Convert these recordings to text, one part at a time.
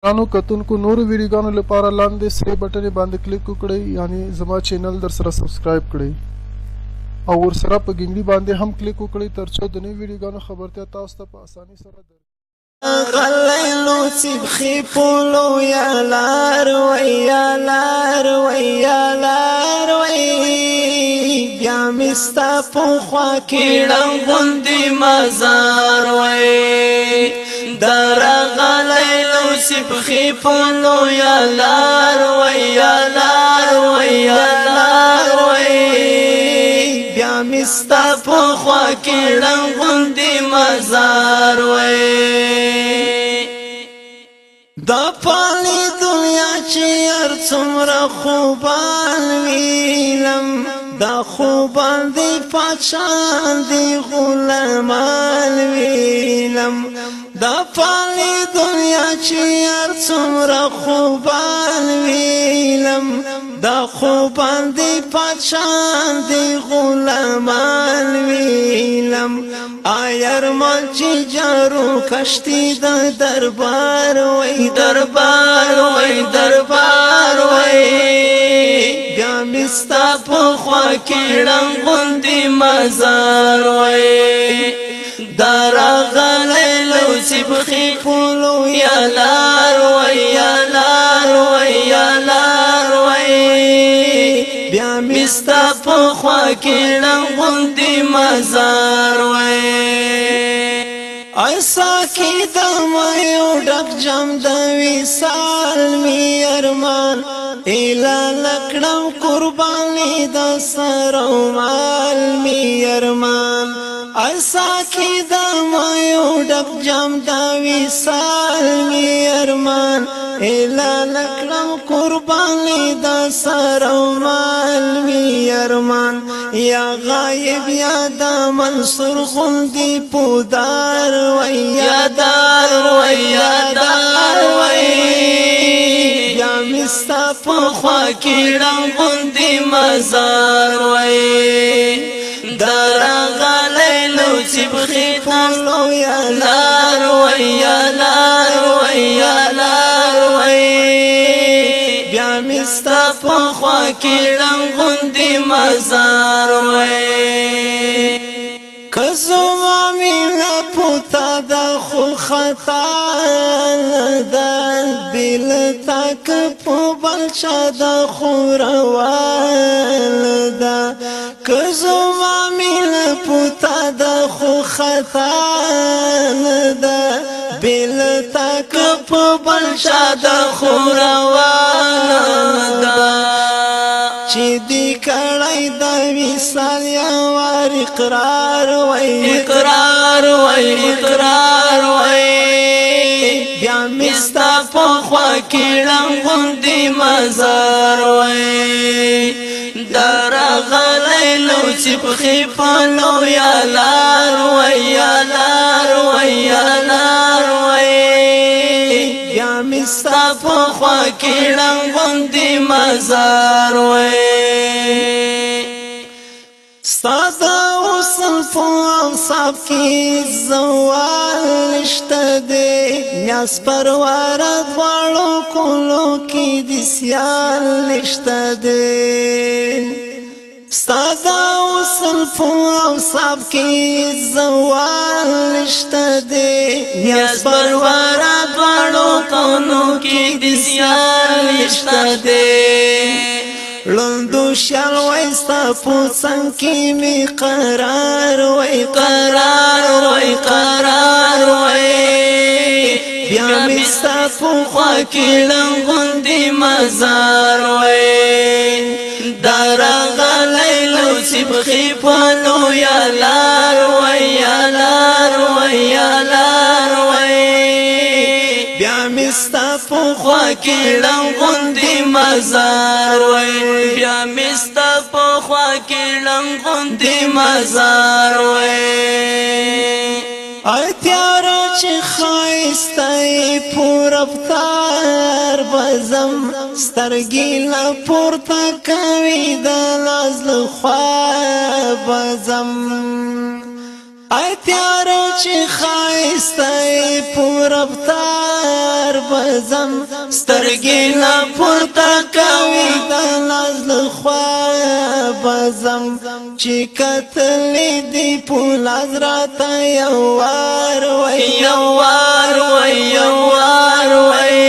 ګرانو کتونکو نورو ویډیوګانو لپاره لاندې سرې بټنې باندې کلیک وکړئ یعنی زما چینل در سره سبسکرایب کړئ او ورسره په ګنګړي باندې هم کلیک وکړئ ترڅو د نوي ویډیوګانو خبرتیا تاسو ته په اسانۍ سره غلیلو سبخی پولو یا لار وی یا لار وی یا لار وی بیا مستا پوخوا کیڑم غندی مزار وی در غلیلو سبخی پولو یا لار وی یا لار وی یا لار وی بیا مستا پوخوا کیڑم غندی مزار وی دا پالی دنیا چی ار څومره خوبان ویلم دا خوبان دی پاچان دی غلامان ویلم دا پالی دنیا چی ار څومره خوبان ویلم دا خوبان دی پاچان دی غلامان ویلم آیر مال چی جارو کشتی دا دربار وی دربار وی دربار وی بیا مستا پخوا کیڑم غندی مزار وی دارا غلیلو سبخی پولو یا لار وی یا لار وی یا لار وی بیا مستا پخوا کیڑم غندی مزار وی ایسا کی دمایو ڈک جم دوی سال می ارمان ایلا لکڑم قربانی دا سرو مال می ارمان ایسا کی دمایو ڈک جم دوی سال می ارمان ایلا لکڑم قربانی دا سرو مال می ارمان یا غائب یا دا منصور غندی پودار وی یا دار وی یا دار وی یا مستا پخوا کیڑم غندی مزار وی در غلیلو سبخی پولو یا لار وی یا لار وی یا لار وی بیا مستا پخوا کیڑم غندی مزار وی کزما مینا پوتا دا خو خطا دا دل تک پو بلچا دا خو روان دا کزما مینا پوتا دا خو خطا دا بل تک پو بلچا دا خو روان دا چی دی کڑای دا وصال یا وار اقرار وی اقرار وی اقرار وی بیا مستا پخوا کیڑم غندی مزار وی در غلیلو سبخی پولو یا لار وی یا لار وی یا لار وی بیا مستا پخوا کیڑم غندی مزار وی سادا وصل پو اوصاف کی زوال نشته دی نیاز پروار دوالو کولو کی دی سیال نشته دی سادا وصل پو اوصاف کی زوال نشته دی نیاز پروار دوالو کولو کی دی سیال نشته دی لندو شال ویستا پوسن کی می قرار وی قرار وی قرار وی بیا مستا پوخوا کیڑم غندی مزار وی در غلیلو سبخی پولو یا لار وی یا لار وی یا لار وی بیا مستا پوخوا کیڑم غندی مزار وی بیا مستا پوخوا کیڑم غندی مزار وی ایتیارا چی خایستی پور افطار بزم سترگی لپورتا کوی دلاز لخوا بزم ای تیارو چې خایسته پور رفتار بزم سترګې لا پورته کوي د لاس له خوا بزم چې کتلې دي پولاز راته یو وار وای یو وار وای یو وار وای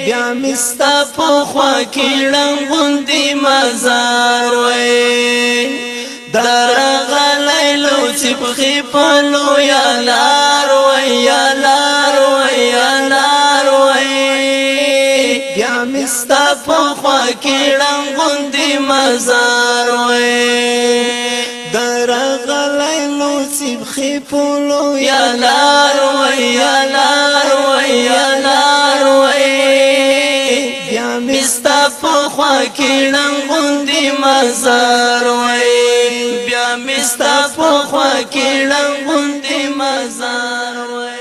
بیا مې ستا په خوا کې ړنګوندې مزار وای درغلی لوڅې پښې په لویه لار وای یا لار وای یا لار وای بیا مې ستا په خوا کې ړنګوندې مزار وای درغلی لوڅې پښې په لویه لار وای یا لار وای یا لار وای بیا مې ستا په خوا کې ړنګوندې مزار وای بیا مې ستا په خوا کې ړنګوندې مزار وای